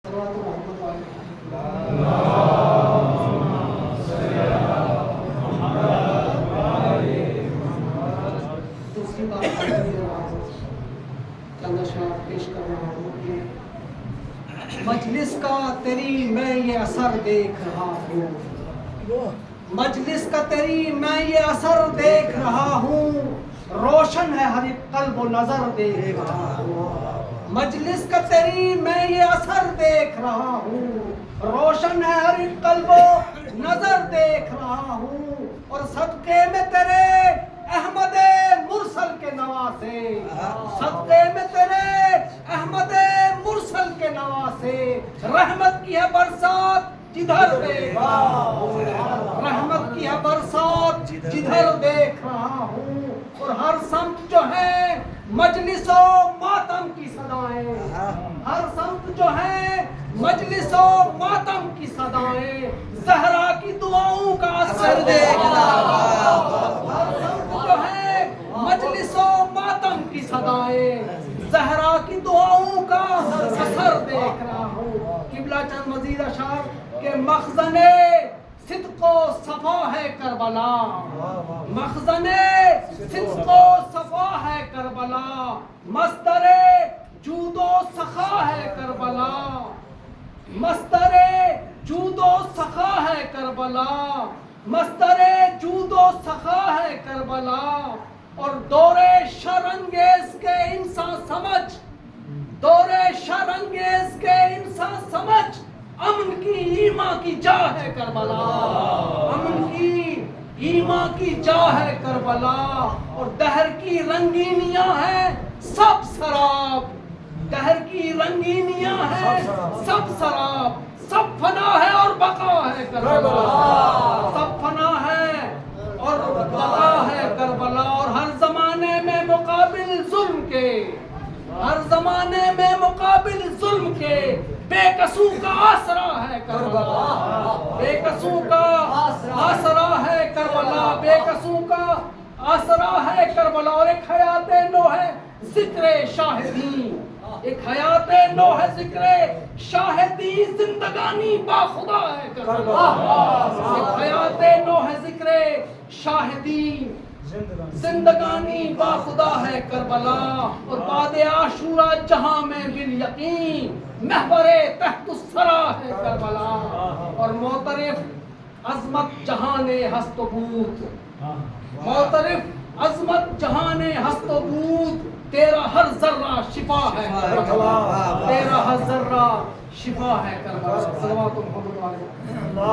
दूसरी बात पेश कर रहा हूँ कि मजलिस का तेरी मैं ये असर देख रहा हूँ, मजलिस का तेरी मैं ये असर देख रहा हूँ, रोशन है हर एक कल्ब व नजर देख रहा हूँ। मजलिस का तेरी मैं ये असर देख रहा हूँ, रोशन है हर एक कल्ब व नजर देख रहा हूँ। और सदके में तेरे अहमद मुरसल के नवासे, सदके में तेरे अहमद मुरसल के नवासे, रहमत की है बरसात जिधर देख रहा हूँ, रहमत की है बरसात जिधर देख रहा हूँ। और हर सम्त जो है मजलिसो मातम की सदाएं, हर सम्त जो है मजलिसो मातम की सदाएं, ज़हरा की दुआओं का असर देख रहा हूँ। हर सम्त जो है मजलिसो मातम की सदाएं, ज़हरा की दुआओं का असर देख रहा हूँ। किबला चंद मजीद अशार के मखज़ने सिद्क़ो सफ़ा है करबला, मखज़ने सिद्क़ो सफ़ा है करबला, मस्दरे जूदो सखा है करबला, मस्दरे जूदो सखा है करबला, मस्दरे जूदो सखा है करबला। और दौरे शरंगेज के इंसान समझ, दौरे शरंगेज के इंसान समझ, अमन की ईमा की जा है करबला, अमन की ईमा की जा है करबला। और दहर की रंगीनियां हैं सब शराब, दहर की रंगीनियां हैं सब शराब, सब फना है और बका है करबला, सब फना है और बका है करबला। और हर जमाने में मुकाबिल जुल्म के, हर जमाने में मुकाबिल जुल्म के बेकसू का आसरा है करबला, बेकसू का आसरा है करबला, बेकसू का आसरा है करबला। और एक हयाते नो है जिक्रे शाहिदी, एक हयाते नो है जिक्रे शाहिदी, जिंदगानी बाखुदा है करबला, एक हयाते नो है जिक्रे शाहिदी, जिंदगानी बाखुदा है करबला। और बाद आशूरा जहां में बिल यकीन महबरे तहतुस्सरा है करबला। और मोतरिफ अजमत जहाने हस्तबूत, मोतरिफ अजमत जहाने हस्तबूत, तेरा हर जर्रा शिफा है करबला, तेरा हर जर्रा शिफा है करबला। सल्लल्लाहु अलैहि वसल्लम।